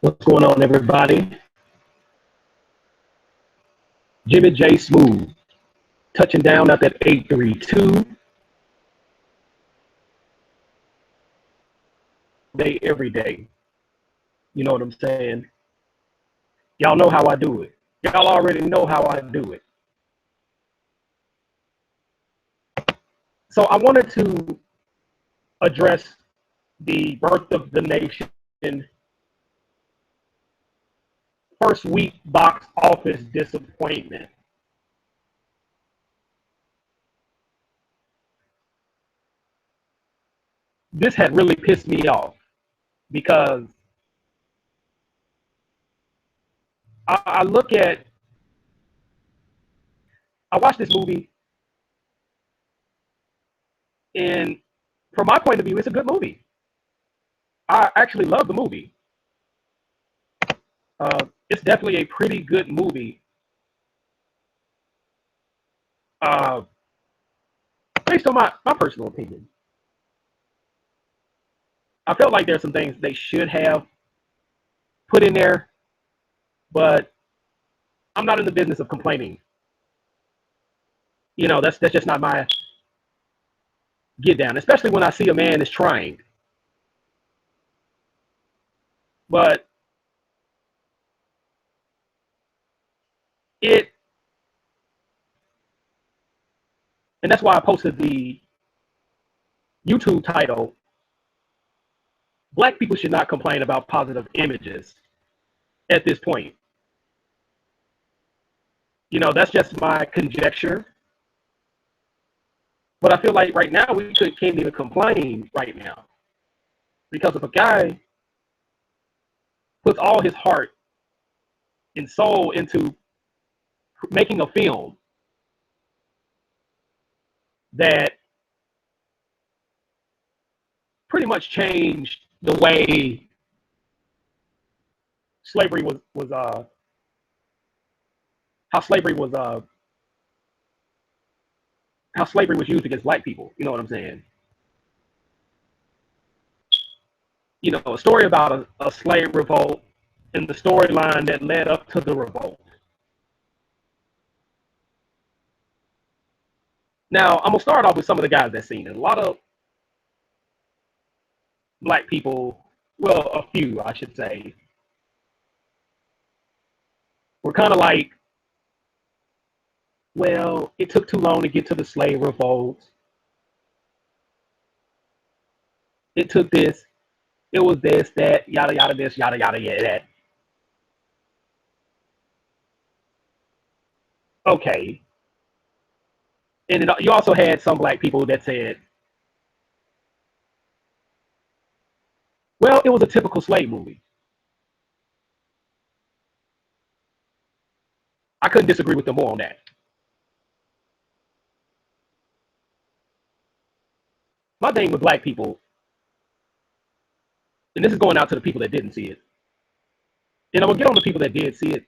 What's going on, everybody? Jimmy J Smooth touching down at that 832 day every day. You know what I'm saying? Y'all know how I do it. Y'all already know how I do it. So I wanted to address the birth of the nation first week box office disappointment. This had really pissed me off because I look at, I watched this movie, and from my point of view, it's a good movie. I actually love the movie. It's definitely a pretty good movie. Uh, Based on my personal opinion, I felt like there's some things they should have put in there, but I'm not in the business of complaining. You know, that's just not my get down, especially when I see a man is trying. But it, and that's why I posted the YouTube title, Black people should not complain about positive images at this point. You know, that's just my conjecture. But I feel like right now can't even complain right now. Because if a guy puts all his heart and soul into making a film that pretty much changed the way slavery was how slavery was used against black people. You know what I'm saying? You know, a story about a slave revolt and the storyline that led up to the revolt. Now, I'm gonna start off with some of the guys that seen it. A lot of black people, well, a few, I should say, were kind of like, well, it took too long to get to the slave revolt. It took this, it was this, that, yada, yada, this, yada, yada, yeah, that. Okay. And you also had some black people that said, well, it was a typical slave movie. I couldn't disagree with them more on that. My thing with black people, and this is going out to the people that didn't see it, and I'm gonna get on the people that did see it.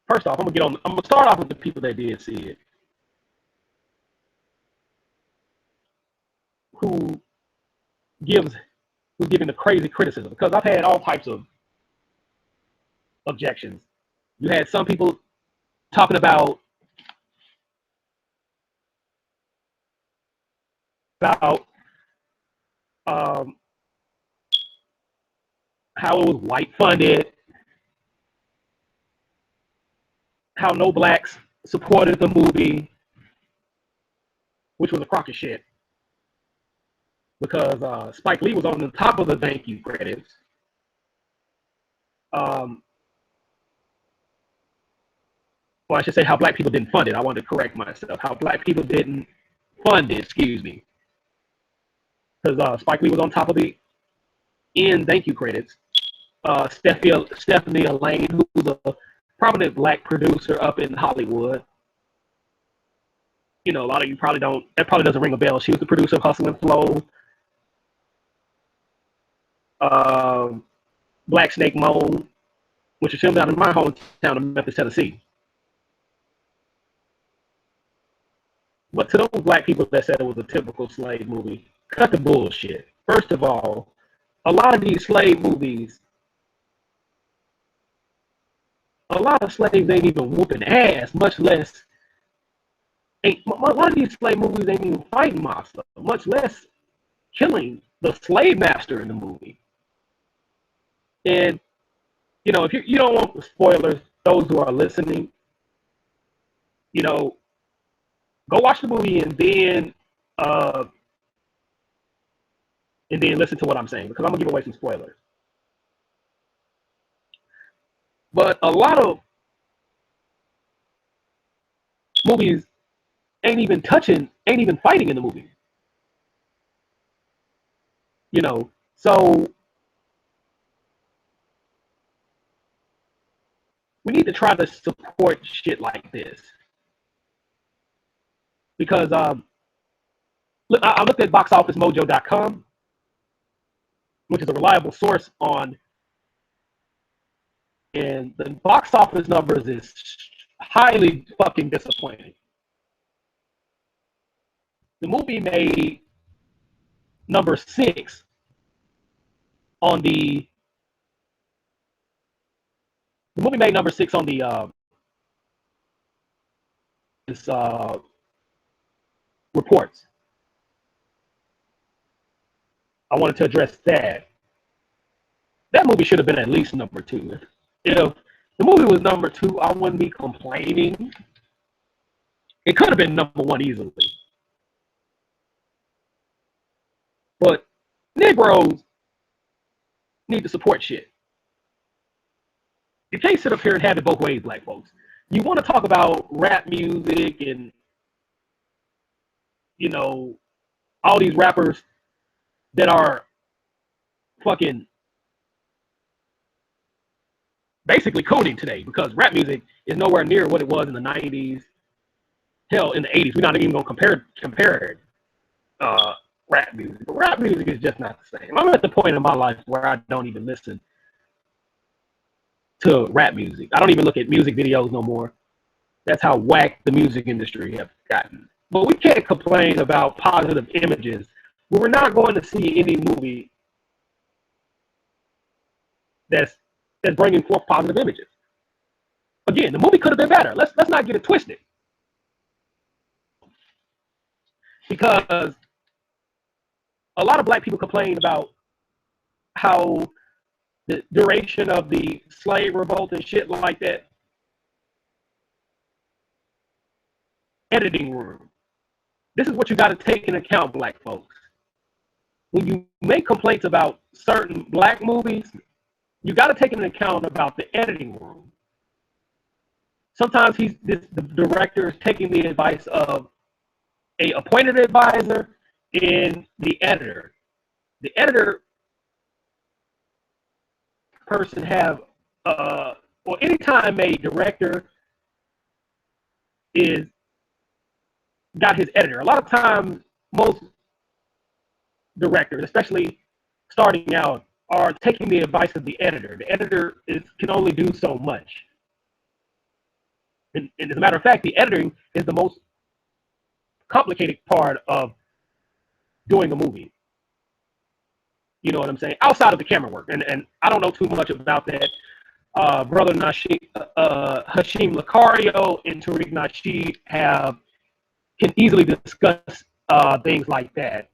First off, I'm gonna start off with the people that did see it, who gives who's giving the crazy criticism, because I've had all types of objections. You had some people talking about um, how it was white funded, how no blacks supported the movie, which was a crock of shit, because Spike Lee was on the top of the thank you credits. Um, well, I should say how black people didn't fund it. I wanted to correct myself. How black people didn't fund it, excuse me. Because Spike Lee was on top of the end thank you credits. Stephanie Elaine, who's a prominent black producer up in Hollywood. You know, a lot of you probably don't, that probably doesn't ring a bell. She was the producer of Hustle and Flow, Black Snake Moan, which is filmed out in my hometown of Memphis, Tennessee. But to those black people that said it was a typical slave movie, cut the bullshit. First of all, a lot of these slave movies, a lot of slaves ain't even whooping ass, much less. A lot of these slave movies ain't even fighting mobsters, much less killing the slave master in the movie. And if you don't want the spoilers, those who are listening, go watch the movie and then listen to what I'm saying, because I'm gonna give away some spoilers. But a lot of movies ain't even fighting in the movie. So we need to try to support shit like this. Because I looked at boxofficemojo.com, which is a reliable source and the box office numbers is highly fucking disappointing. The movie made number 6 on the reports. I wanted to address that. That movie should have been at least number 2. If the movie was number 2, I wouldn't be complaining. It could have been number 1 easily. But Negroes need to support shit. You can't sit up here and have it both ways, black folks. You want to talk about rap music and, all these rappers that are fucking basically coding today, because rap music is nowhere near what it was in the 90s. Hell, in the 80s. We're not even going to compare rap music. But rap music is just not the same. I'm at the point in my life where I don't even listen to rap music. I don't even look at music videos no more. That's how whack the music industry has gotten. But we can't complain about positive images when we're not going to see any movie that's bringing forth positive images. Again, the movie could have been better. Let's not get it twisted. Because a lot of black people complain about how the duration of the slave revolt and shit like that. Editing room. This is what you got to take into account, black folks. When you make complaints about certain black movies, you got to take into account about the editing room. Sometimes the director is taking the advice of a appointed advisor and the editor. The editor person have, or anytime a director is got his editor. A lot of times, most directors, especially starting out, are taking the advice of the editor. The editor can only do so much. And as a matter of fact, the editing is the most complicated part of doing a movie. You know what I'm saying? Outside of the camera work. And I don't know too much about that. Brother Hashim Lucario and Tariq Nasheed can easily discuss things like that.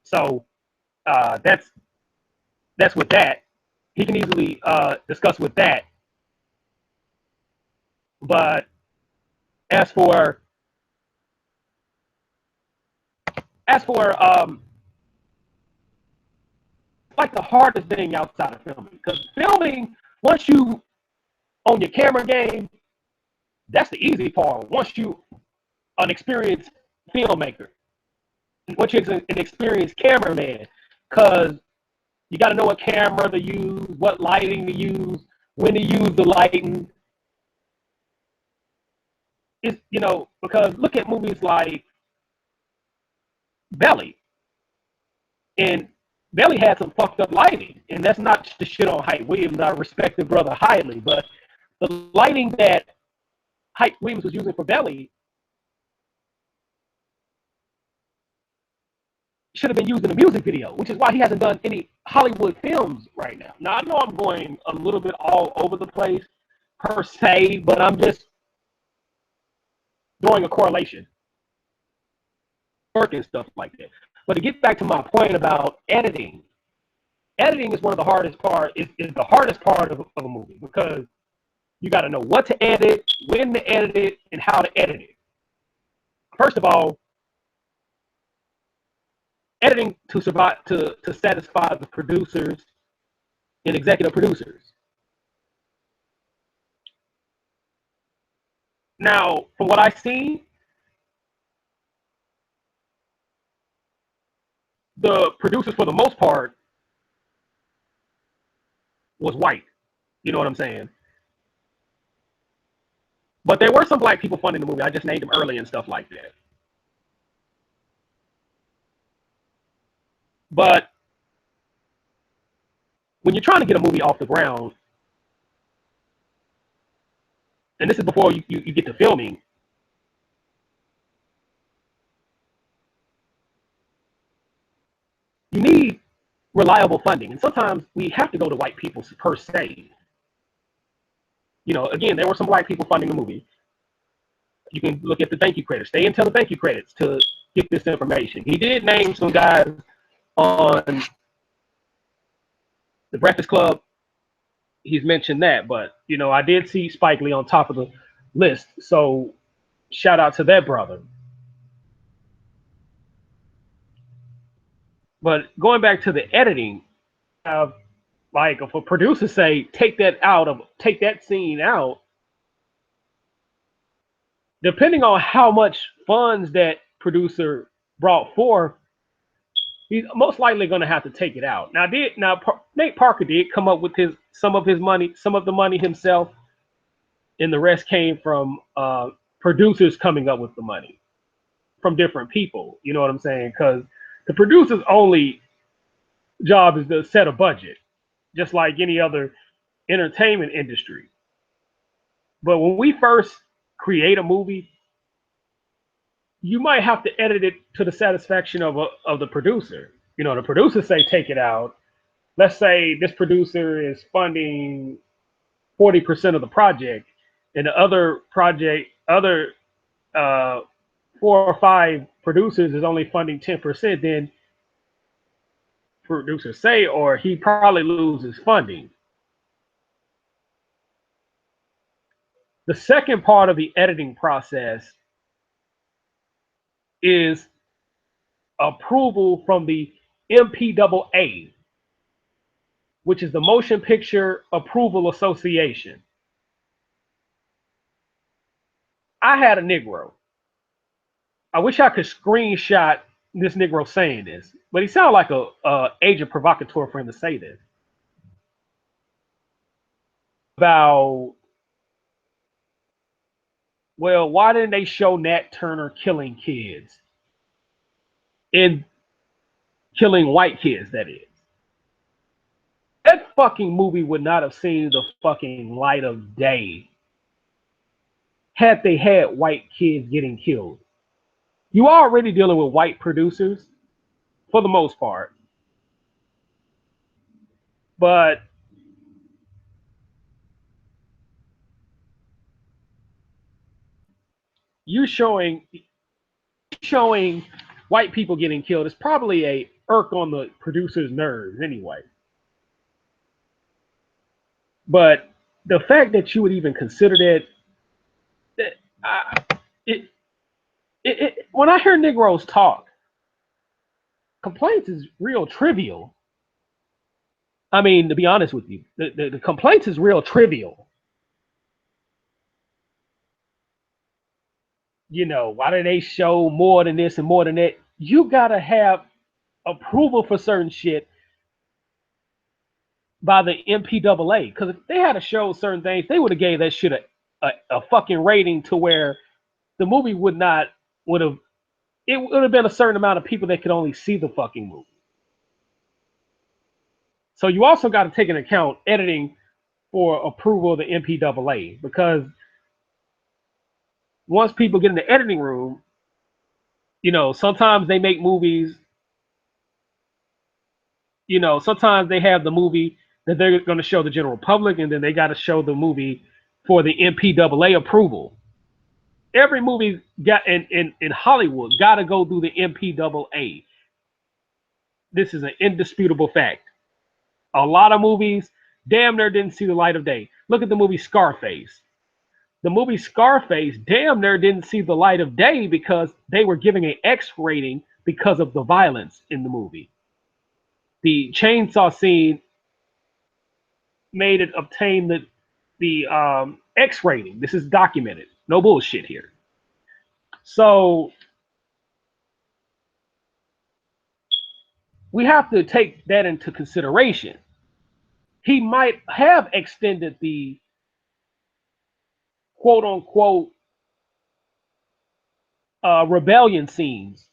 So that's with that. He can easily discuss with that. But as for like the hardest thing outside of filming, because filming, once you on your camera game, that's the easy part. Once you an experienced filmmaker, once you're an experienced cameraman, because you got to know what camera to use, what lighting to use, when to use the lighting. It's, because look at movies like Belly. And Belly had some fucked up lighting. And that's not the shit on Hype Williams. I respect the brother highly. But the lighting that Hype Williams was using for Belly should have been used in a music video, which is why he hasn't done any Hollywood films right now. Now, I know I'm going a little bit all over the place per se, but I'm just drawing a correlation, work and stuff like that. But to get back to my point about editing, editing is one of the hardest part. Is the hardest part of a movie because you got to know what to edit, when to edit it, and how to edit it. First of all, editing to survive to satisfy the producers and executive producers. Now, from what I see, the producers for the most part was white. You know what I'm saying? But there were some black people funding the movie. I just named them early and stuff like that. But when you're trying to get a movie off the ground, and this is before you get to filming, you need reliable funding. And sometimes we have to go to white people per se. You know, again, there were some black people funding the movie. You can look at the thank you credits. Stay until the thank you credits to get this information. He did name some guys on the Breakfast Club. He's mentioned that, but you know, I did see Spike Lee on top of the list. So shout out to that brother. But going back to the editing, like if a producer say take that scene out, depending on how much funds that producer brought forth, he's most likely going to have to take it out. Now Nate Parker did come up with some of the money himself, and the rest came from producers coming up with the money from different people. You know what I'm saying? Because the producer's only job is to set a budget, just like any other entertainment industry. But when we first create a movie, you might have to edit it to the satisfaction of the producer. You know, the producer say take it out. Let's say this producer is funding 40% of the project, and the other uh, 4 or 5 producers is only funding 10%. Then producers say, or he probably loses funding. The second part of the editing process is approval from the MPAA, which is the Motion Picture Approval Association. I had a Negro. I wish I could screenshot this Negro saying this, but he sounded like a agent provocateur for him to say this. About, well, why didn't they show Nat Turner killing kids? And killing white kids, that is. That fucking movie would not have seen the fucking light of day had they had white kids getting killed. You are already dealing with white producers for the most part. But you showing white people getting killed is probably a irk on the producer's nerves anyway. But the fact that you would even consider that it, when I hear Negroes talk, complaints is real trivial. I mean, to be honest with you, the complaints is real trivial. You know, why do they show more than this and more than that? You gotta have approval for certain shit by the MPAA. Because if they had to show certain things, they would have gave that shit a fucking rating to where the movie would have it would have been a certain amount of people that could only see the fucking movie. So you also got to take into account editing for approval of the MPAA, because once people get in the editing room, you know, sometimes they make movies Sometimes they have the movie that they're going to show the general public, and then they got to show the movie for the MPAA approval. Every movie got in Hollywood got to go through the MPAA. This is an indisputable fact. A lot of movies damn near didn't see the light of day. Look at the movie Scarface. The movie Scarface damn near didn't see the light of day because they were giving an X rating because of the violence in the movie. The chainsaw scene made it obtain the X rating. This is documented. No bullshit here. So we have to take that into consideration. He might have extended the quote unquote rebellion scenes,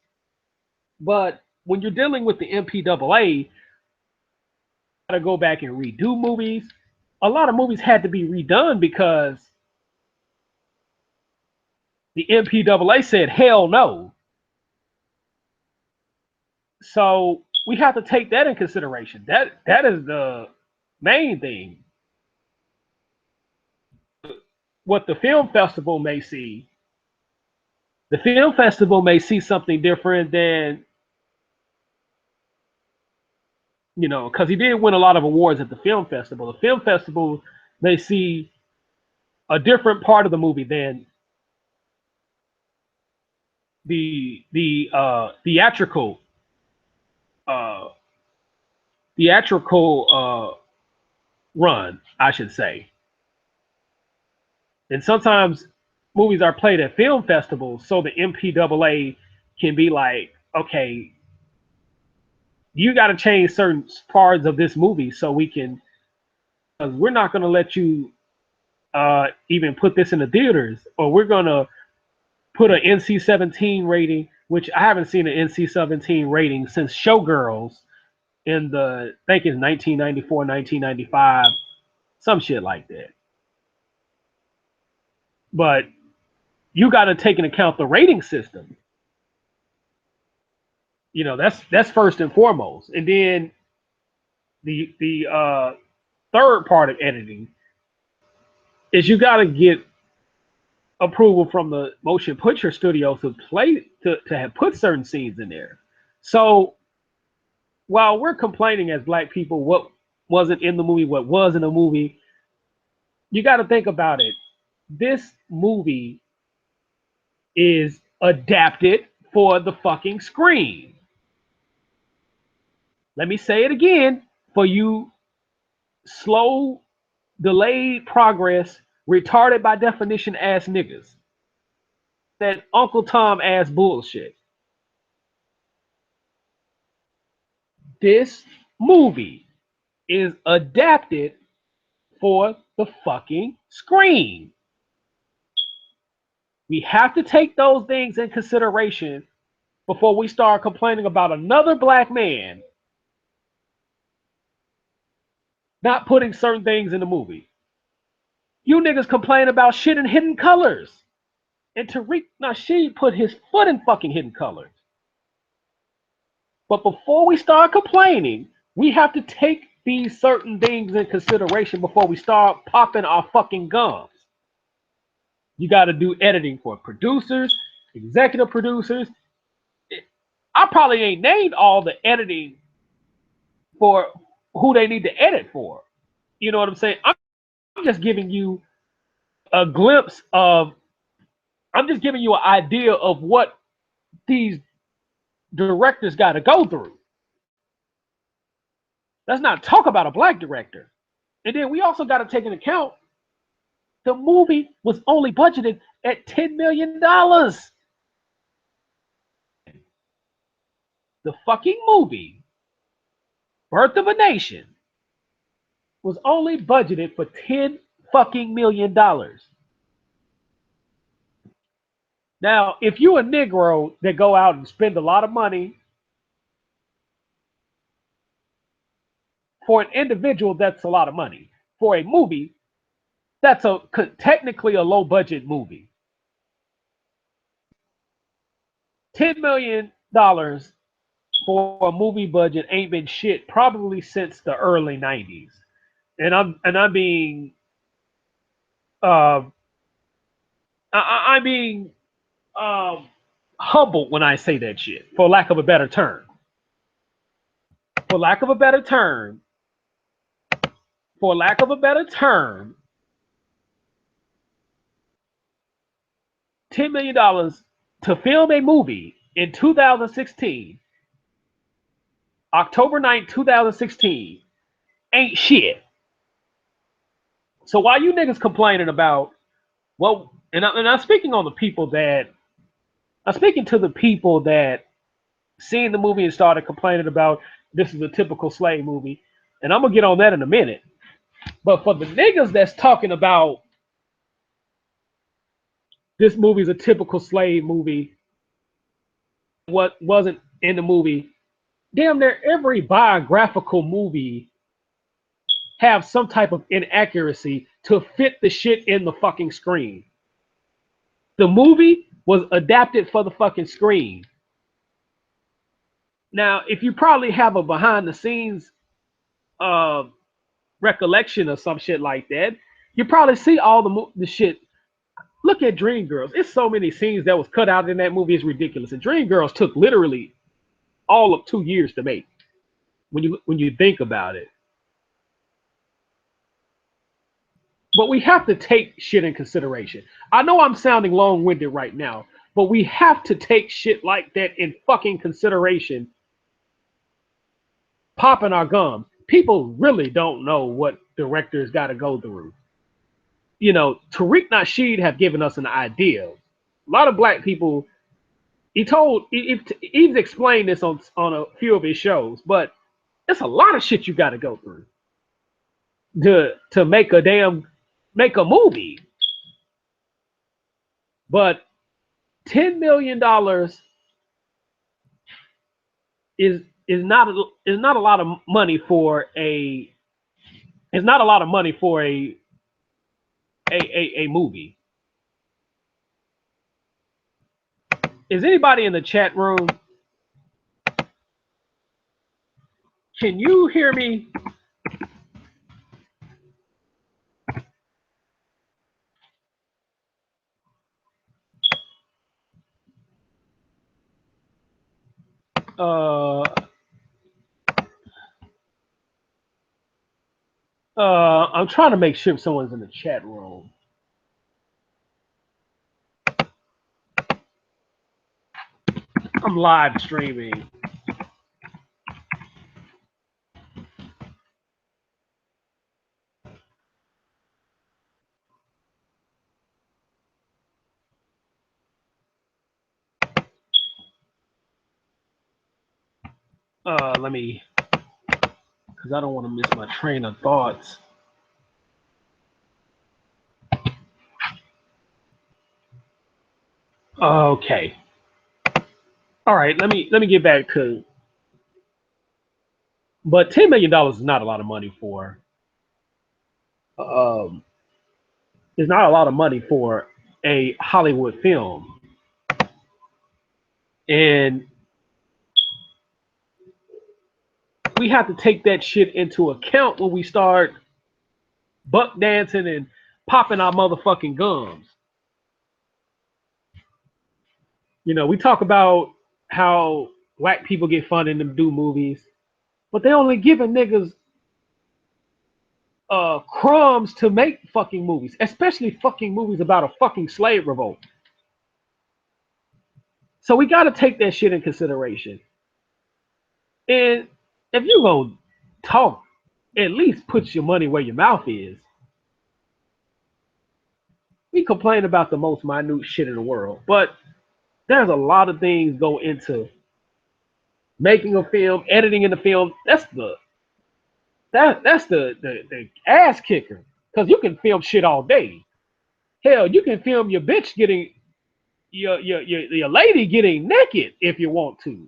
but when you're dealing with the MPAA, you gotta go back and redo movies. A lot of movies had to be redone because the MPAA said hell no. So we have to take that in consideration. That is the main thing. What the film festival may see something different than because he did win a lot of awards at the film festival. The film festival may see a different part of the movie than the uh, theatrical run, I should say. And sometimes movies are played at film festivals, so the MPAA can be like, okay, you got to change certain parts of this movie so we can, because we're not going to let you even put this in the theaters, or we're going to put an NC-17 rating, which I haven't seen an NC-17 rating since Showgirls in the, I think it's 1994, 1995, some shit like that. But you got to take into account the rating system. That's first and foremost, and then the third part of editing is you got to get approval from the motion picture studio to have put certain scenes in there. So while we're complaining as black people what wasn't in the movie, what was in the movie, you got to think about it. This movie is adapted for the fucking screen. Let me say it again for you slow, delayed progress, retarded by definition ass niggas. That Uncle Tom ass bullshit. This movie is adapted for the fucking screen. We have to take those things in consideration before we start complaining about another black man not putting certain things in the movie. You niggas complain about shit in Hidden Colors. And Tariq Nasheed put his foot in fucking Hidden Colors. But before we start complaining, we have to take these certain things in consideration before we start popping our fucking gums. You got to do editing for producers, executive producers. I probably ain't named all the editing for who they need to edit for. You know what I'm saying? I'm just giving you a glimpse of, I'm just giving you an idea of what these directors got to go through. Let's not talk about a black director. And then we also got to take into account the movie was only budgeted at $10 million. The fucking movie, Birth of a Nation, was only budgeted for $10 fucking million. Now, if you a Negro that go out and spend a lot of money for an individual, that's a lot of money. For a movie, that's technically a low budget movie. $10 million for a movie budget ain't been shit probably since the early '90s, and I'm being uh, I'm being um, humbled when I say that shit, for lack of a better term. For lack of a better term, for lack of a better term, $10 million to film a movie in 2016, October 9th, 2016, ain't shit. So while you niggas complaining about, well, and I'm speaking on the people that, I'm speaking to the people that seen the movie and started complaining about this is a typical slave movie, and I'm gonna get on that in a minute. But for the niggas that's talking about this movie is a typical slave movie, what wasn't in the movie, damn near every biographical movie have some type of inaccuracy to fit the shit in the fucking screen. The movie was adapted for the fucking screen. Now, if you probably have a behind the scenes uh, recollection or some shit like that, you probably see all the shit. Look at Dreamgirls. It's so many scenes that was cut out in that movie. It's ridiculous. And Dreamgirls took literally all of 2 years to make. When you think about it, but we have to take shit in consideration. I know I'm sounding long-winded right now, but we have to take shit like that in fucking consideration. Popping our gums. People really don't know what directors got to go through. You know, Tariq Nasheed have given us an idea. A lot of black people. He's explained this on a few of his shows, but it's a lot of shit you got to go through to make a movie. But $10 million is not a lot of money for a it's not a lot of money for a movie. Is anybody in the chat room? Can you hear me? Uh, I'm trying to make sure someone's in the chat room. I'm live streaming. Let me, because I don't want to miss my train of thoughts. Okay. All right. Let me get back to. But $10 million is not a lot of money for. Um, is not a lot of money for a Hollywood film, and we have to take that shit into account when we start buck dancing and popping our motherfucking gums. You know, we talk about how black people get funded to do movies, but they only giving niggas crumbs to make fucking movies, especially fucking movies about a fucking slave revolt. So we got to take that shit in consideration. And if you gonna talk, at least put your money where your mouth is. We complain about the most minute shit in the world, but there's a lot of things go into making a film, editing in the film. That's the ass kicker. Because you can film shit all day. Hell, you can film your bitch getting your lady getting naked if you want to.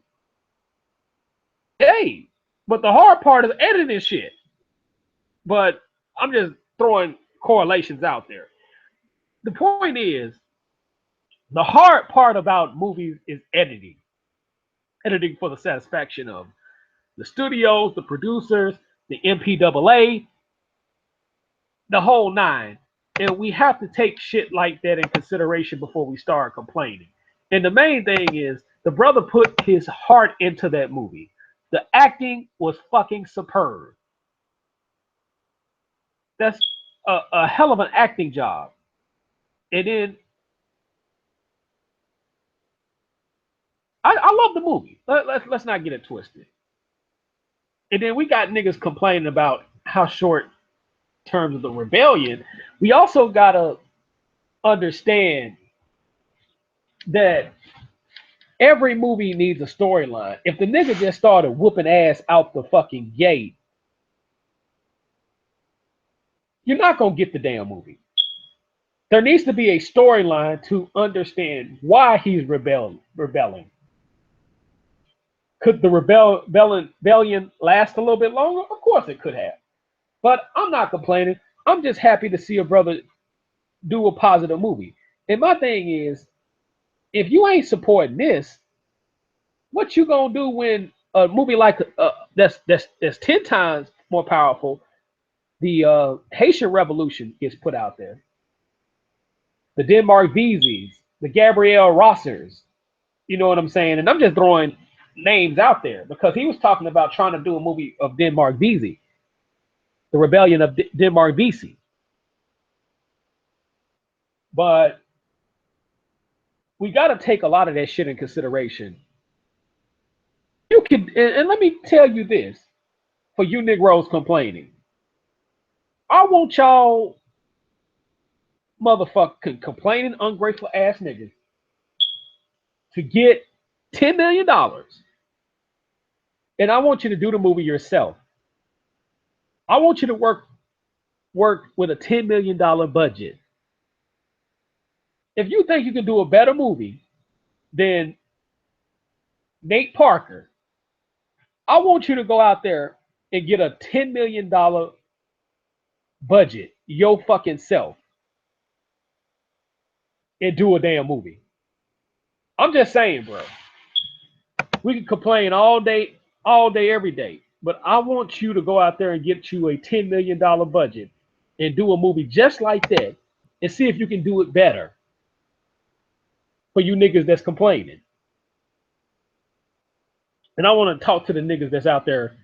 Hey, but the hard part is editing shit. But I'm just throwing correlations out there. The point is, the hard part about movies is editing. editing for the satisfaction of the studios, the producers, the MPAA, the whole nine. And we have to take shit like that in consideration before we start complaining. And the main thing is the brother put his heart into that movie. The acting was fucking superb. That's a hell of an acting job. And then I love the movie. Let's not get it twisted. And then we got niggas complaining about how short terms of the rebellion. We also gotta understand that every movie needs a storyline. If the nigga just started whooping ass out the fucking gate, you're not gonna get the damn movie. There needs to be a storyline to understand why he's rebelling. Could the rebellion last a little bit longer? Of course it could have. But I'm not complaining. I'm just happy to see a brother do a positive movie. And my thing is, if you ain't supporting this, what you gonna do when a movie like that's 10 times more powerful, the Haitian Revolution gets put out there, the Denmark Veseys, the Gabrielle Rossers, you know what I'm saying? And I'm just throwing names out there because he was talking about trying to do a movie of Denmark Vesey, the rebellion of Denmark Vesey. But we got to take a lot of that shit in consideration. You can, and let me tell you this for you Negroes complaining. I want y'all motherfucking complaining, ungrateful ass niggas to get $10 million. And I want you to do the movie yourself. I want you to work with a $10 million budget. If you think you can do a better movie than Nate Parker, I want you to go out there and get a $10 million budget, your fucking self, and do a damn movie. I'm just saying, bro. We can complain all day, every day. But I want you to go out there and get you a $10 million budget and do a movie just like that and see if you can do it better for you niggas that's complaining. And I want to talk to the niggas that's out there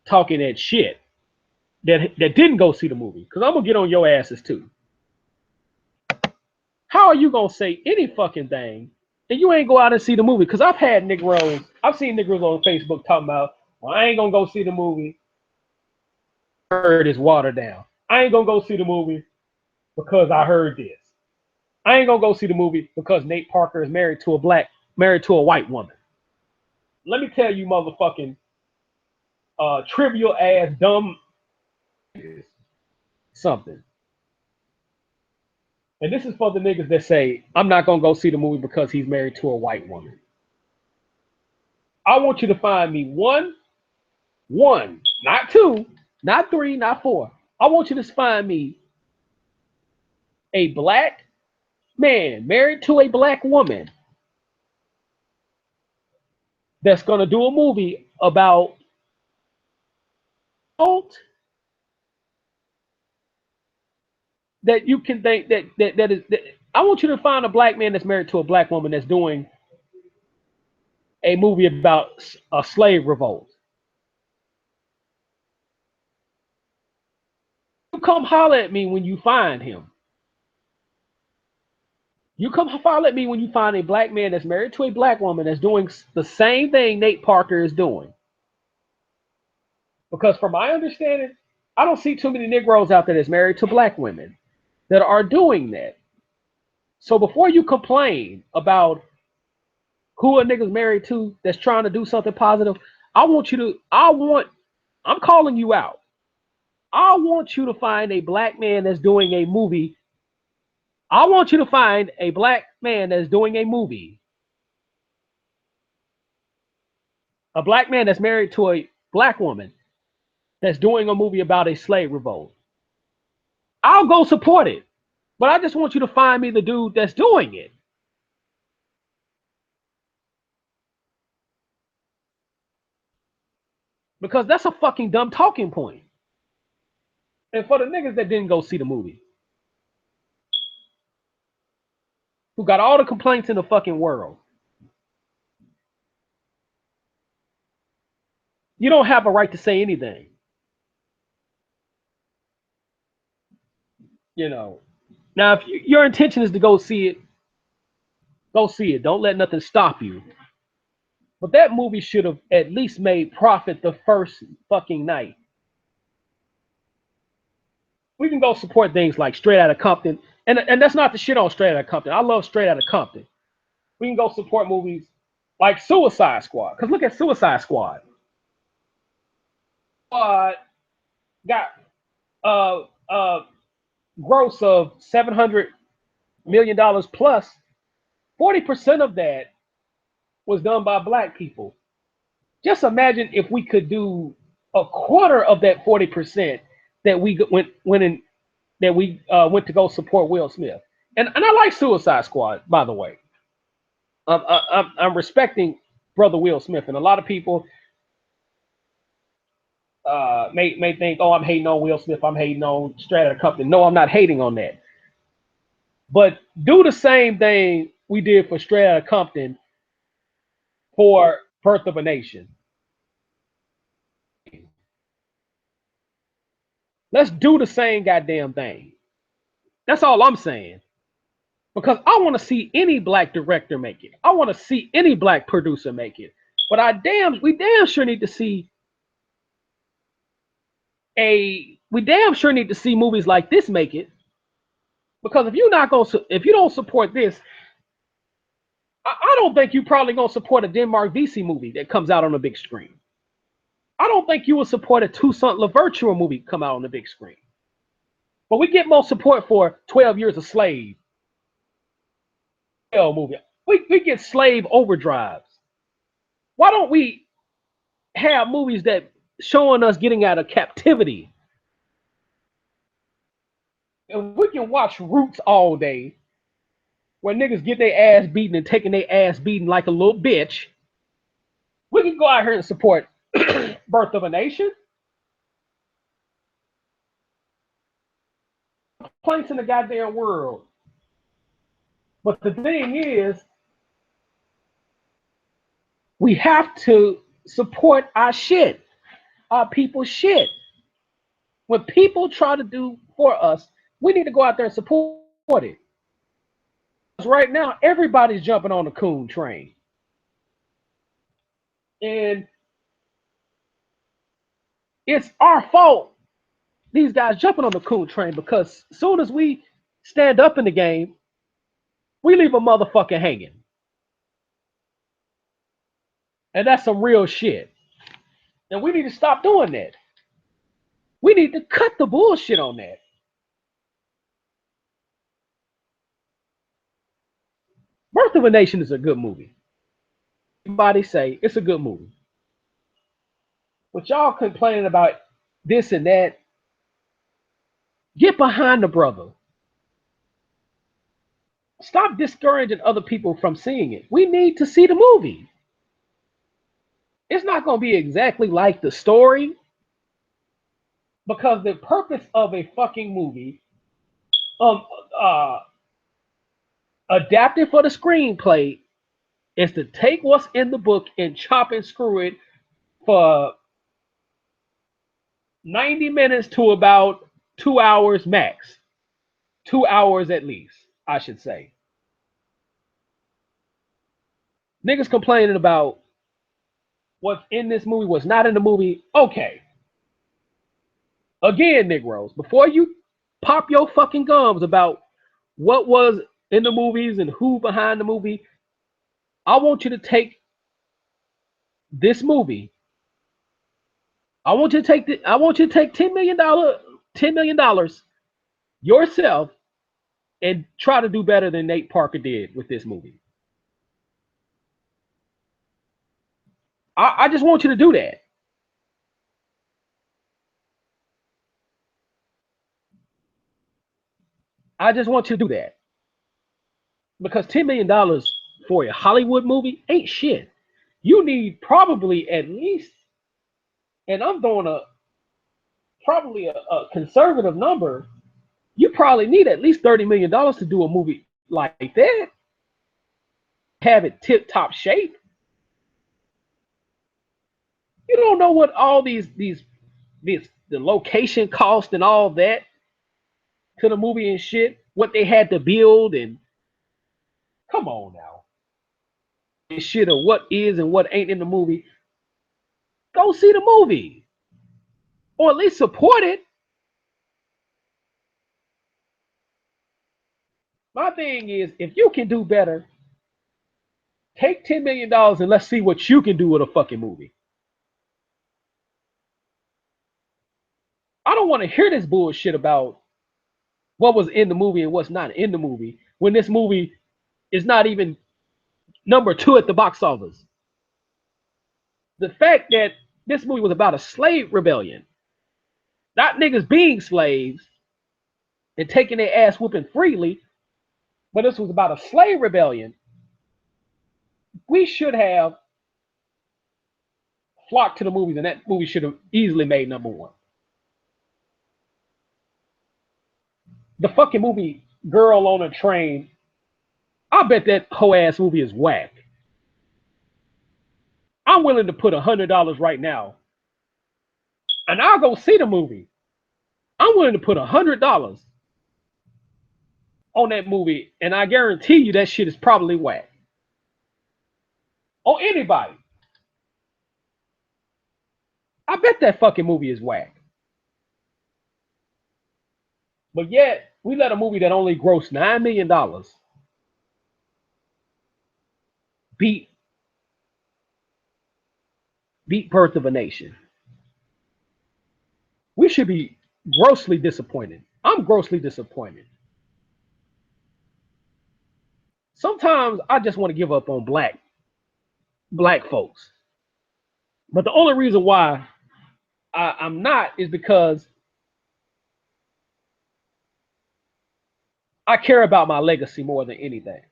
talking that shit that didn't go see the movie. Because I'm going to get on your asses too. How are you going to say any fucking thing and you ain't go out and see the movie? Because I've seen niggas on Facebook talking about, well, I ain't going to go see the movie. Heard is watered down. I ain't going to go see the movie because I heard this. I ain't going to go see the movie because Nate Parker is married to a white woman. Let me tell you motherfucking trivial ass dumb something. And this is for the niggas that say, I'm not going to go see the movie because he's married to a white woman. I want you to find me one, not two, not three, not four. I want you to find me a black man married to a black woman that's going to do a movie about that you can think that is. I want you to find a black man that's married to a black woman that's doing a movie about a slave revolt. You come holler at me when you find him. You come holler at me when you find a black man that's married to a black woman that's doing the same thing Nate Parker is doing. Because from my understanding, I don't see too many Negroes out there that's married to black women that are doing that. So before you complain about who a nigga's married to that's trying to do something positive, I'm calling you out. I want you to find a black man that's doing a movie. I want you to find a black man that's doing a movie. A black man that's married to a black woman that's doing a movie about a slave revolt. I'll go support it. But I just want you to find me the dude that's doing it. because that's a fucking dumb talking point. And for the niggas that didn't go see the movie, who got all the complaints in the fucking world, you don't have a right to say anything. You know. Now, if your intention is to go see it, go see it. Don't let nothing stop you. But that movie should have at least made profit the first fucking night. We can go support things like Straight Outta Compton, and that's not the shit on Straight Outta Compton. I love Straight Outta Compton. We can go support movies like Suicide Squad. Because look at Suicide Squad. Got gross of $700 million plus. 40% of that was done by black people. Just imagine if we could do a quarter of that 40% that we went to go support Will Smith. And I like Suicide Squad, by the way. I'm respecting brother Will Smith, and a lot of people may think, oh, I'm hating on Will Smith, I'm hating on Straight Outta Compton. No, I'm not hating on that. But do the same thing we did for Straight Outta Compton for Birth of a Nation. Let's do the same goddamn thing. That's all I'm saying. Because I want to see any black director make it. I want to see any black producer make it. But we damn sure need to see movies like this make it. Because if you don't support this, I don't think you probably gonna support a Denmark VC movie that comes out on the big screen. I don't think you will support a Toussaint Louverture movie come out on the big screen. But we get more support for 12 Years a Slave movie. We get Slave Overdrives. Why don't we have movies that showing us getting out of captivity? And we can watch Roots all day, where niggas get their ass beaten and taking their ass beaten like a little bitch. We can go out here and support Birth of a Nation. Place in the goddamn world. But the thing is, we have to support our shit, our people's shit. When people try to do for us, we need to go out there and support it. Because right now, everybody's jumping on the coon train. And it's our fault, these guys jumping on the coon train, because as soon as we stand up in the game, we leave a motherfucker hanging. And that's some real shit. And we need to stop doing that. We need to cut the bullshit on that. Birth of a Nation is a good movie. Everybody say it's a good movie. But y'all complaining about this and that, get behind the brother. Stop discouraging other people from seeing it. We need to see the movie. It's not going to be exactly like the story, because the purpose of a fucking movie, adapted for the screenplay, is to take what's in the book and chop and screw it for 90 minutes to about 2 hours max. 2 hours at least, I should say. Niggas complaining about what's in this movie, what's not in the movie. Okay. Again, Negroes, before you pop your fucking gums about what was in the movies and who behind the movie, I want you to take this movie. I want you to take $10 million yourself and try to do better than Nate Parker did with this movie. I just want you to do that. I just want you to do that. Because $10 million for a Hollywood movie ain't shit. You need probably at least and I'm doing probably a conservative number, you probably need at least $30 million to do a movie like that. Have it tip top shape. You don't know what all these the location cost and all that to the movie and shit. What they had to build and come on now, and shit of what is and what ain't in the movie. Go see the movie, or at least support it. My thing is, if you can do better, take $10 million and let's see what you can do with a fucking movie. I don't want to hear this bullshit about what was in the movie and what's not in the movie when this movie is not even number 2 at the box office. The fact that this movie was about a slave rebellion, not niggas being slaves and taking their ass whooping freely, but this was about a slave rebellion. We should have flocked to the movies, and that movie should have easily made number 1. The fucking movie Girl on a Train, I bet that whole ass movie is whack. I'm willing to put $100 right now, and I'll go see the movie. I'm willing to put $100 on that movie, and I guarantee you that shit is probably whack. On anybody. I bet that fucking movie is whack. But yet, we let a movie that only grossed $9 million beat Birth of a Nation. We should be grossly disappointed. I'm grossly disappointed. Sometimes I just want to give up on black folks. But the only reason why I'm not is because I care about my legacy more than anything.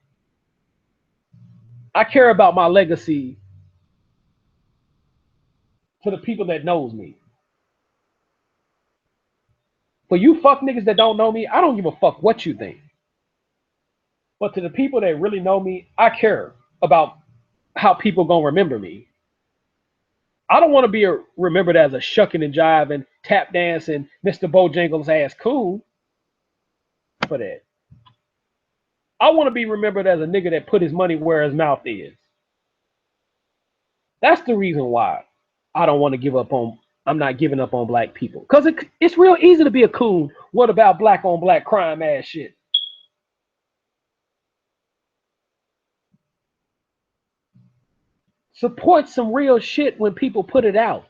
I care about my legacy to the people that knows me. For you fuck niggas that don't know me, I don't give a fuck what you think. But to the people that really know me, I care about how people gonna remember me. I don't want to be remembered as a shucking and jiving, tap dancing, Mr. Bojangles ass coon for that. I want to be remembered as a nigga that put his money where his mouth is. That's the reason why I don't want to give up on, I'm not giving up on black people. Because it's real easy to be a coon. What about black on black crime ass shit? Support some real shit when people put it out.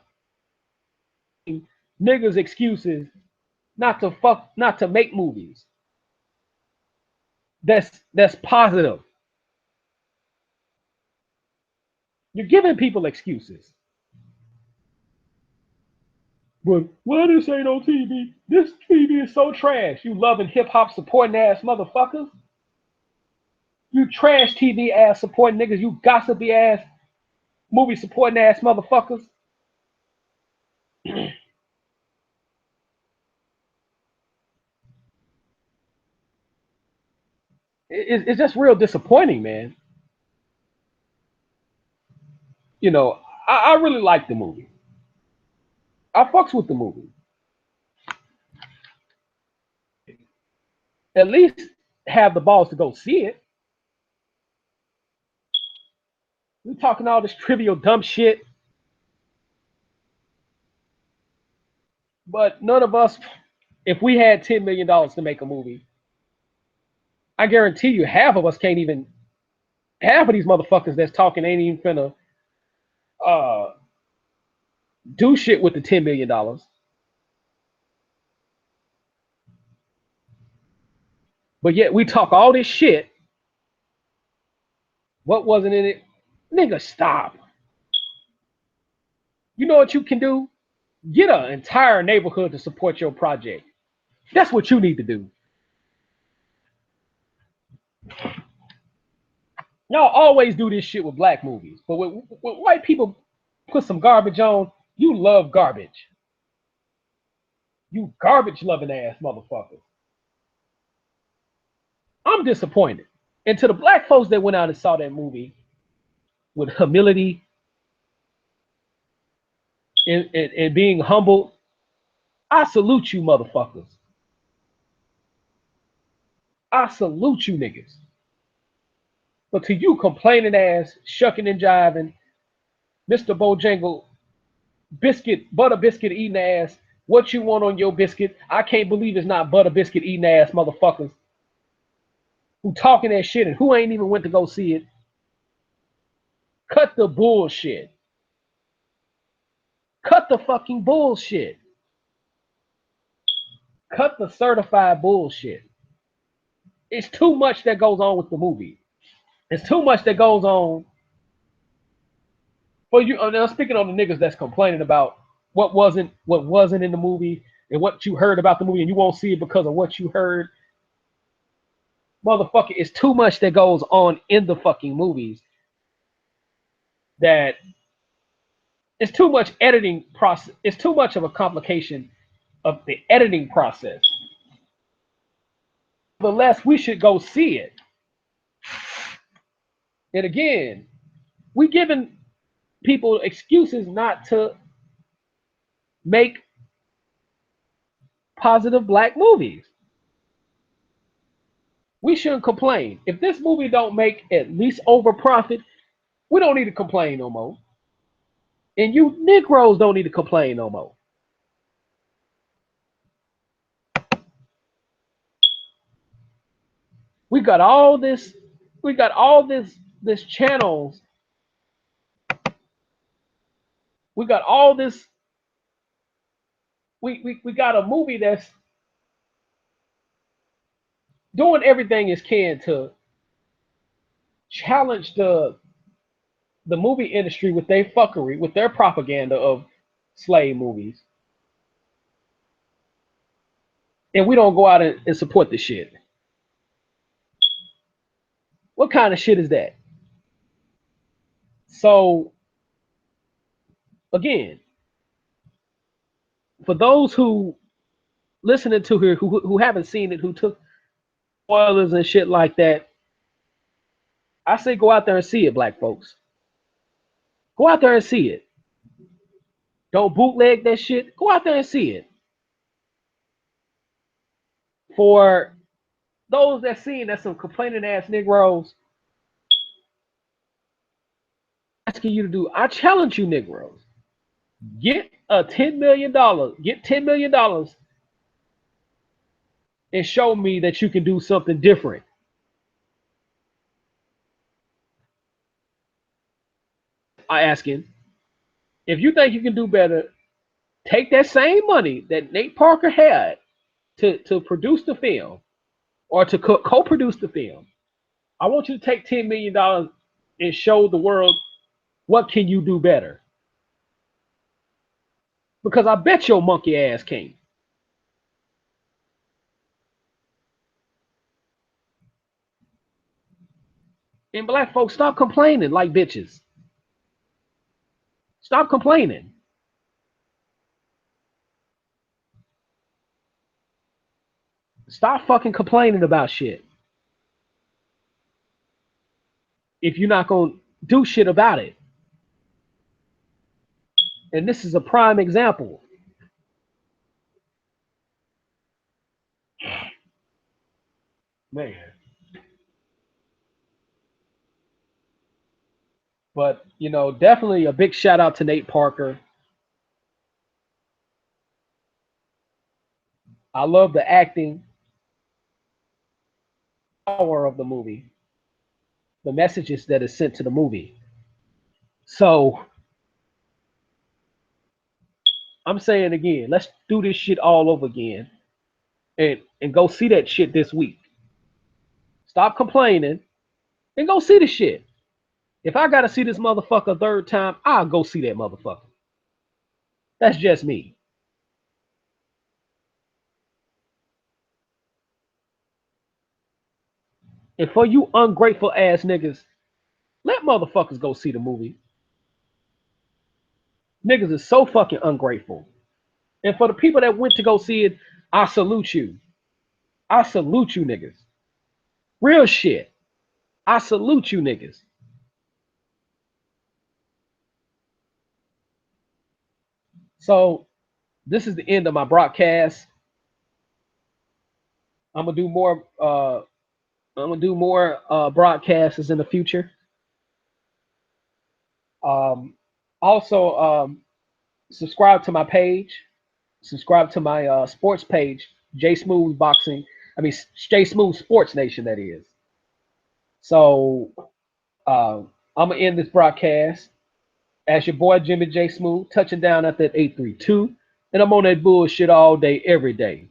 Niggas excuses not to make movies. That's positive. You're giving people excuses. But why this ain't on TV? This TV is so trash. You loving hip hop supporting ass motherfuckers. You trash TV ass supporting niggas. You gossipy ass movie supporting ass motherfuckers. It's just real disappointing, man. You know, I really like the movie. I fucks with the movie. At least have the balls to go see it. We talking all this trivial dumb shit, but none of us, if we had $10 million to make a movie, I guarantee you half of us can't even, half of these motherfuckers that's talking ain't even finna do shit with the $10 million. But yet we talk all this shit. What wasn't in it? Nigga, stop. You know what you can do? Get an entire neighborhood to support your project. That's what you need to do. Y'all always do this shit with black movies, but when white people put some garbage on, You love garbage. You garbage loving ass motherfuckers. I'm disappointed. And to the black folks that went out and saw that movie with humility and being humble, I salute you motherfuckers. I salute you niggas. But to you complaining ass, shucking and jiving, Mr. Bojangle, butter biscuit eating ass, what you want on your biscuit? I can't believe it's not butter biscuit eating ass motherfuckers who talking that shit and who ain't even went to go see it. Cut the bullshit. Cut the fucking bullshit. Cut the certified bullshit. It's too much that goes on with the movie. It's too much that goes on for you. Now speaking on the niggas that's complaining about what wasn't in the movie and what you heard about the movie and you won't see it because of what you heard. Motherfucker, it's too much that goes on in the fucking movies that it's too much editing process. It's too much of a complication of the editing process. Nevertheless, we should go see it. And again, we giving people excuses not to make positive black movies. We shouldn't complain. If this movie don't make at least over profit, we don't need to complain no more. And you Negroes don't need to complain no more. We got all this channels. We got all this. We got a movie that's doing everything it can to challenge the movie industry with their fuckery, with their propaganda of slave movies. And we don't go out and support the shit. What kind of shit is that? So again, for those who listening to her who haven't seen it, who took spoilers and shit like that, I say go out there and see it, black folks. Go out there and see it. Don't bootleg that shit. Go out there and see it. For those that seen that some complaining ass Negroes asking you to do, I challenge you Negroes. Get $10 million. Get $10 million and show me that you can do something different. I asking, if you think you can do better, take that same money that Nate Parker had to produce the film or to co-produce the film. I want you to take $10 million and show the world what can you do better. Because I bet your monkey ass can't. And black folks, stop complaining like bitches. Stop complaining. Stop fucking complaining about shit. If you're not going to do shit about it. And this is a prime example. Man. But, you know, definitely a big shout out to Nate Parker. I love the acting power of the movie, the messages that is sent to the movie. So I'm saying again, let's do this shit all over again and go see that shit this week. Stop complaining and go see the shit. If I gotta see this motherfucker a third time, I'll go see that motherfucker. That's just me. And for you ungrateful ass niggas, let motherfuckers go see the movie. Niggas is so fucking ungrateful. And for the people that went to go see it, I salute you. I salute you niggas. Real shit. I salute you niggas. So this is the end of my broadcast. I'm gonna do more broadcasts in the future. Um, also subscribe to my page. Subscribe to my sports page, J Smooth Boxing. I mean J Smooth Sports Nation. That is. So uh, I'm gonna end this broadcast as your boy Jimmy J Smooth, touching down at that 832, and I'm on that bullshit all day, every day.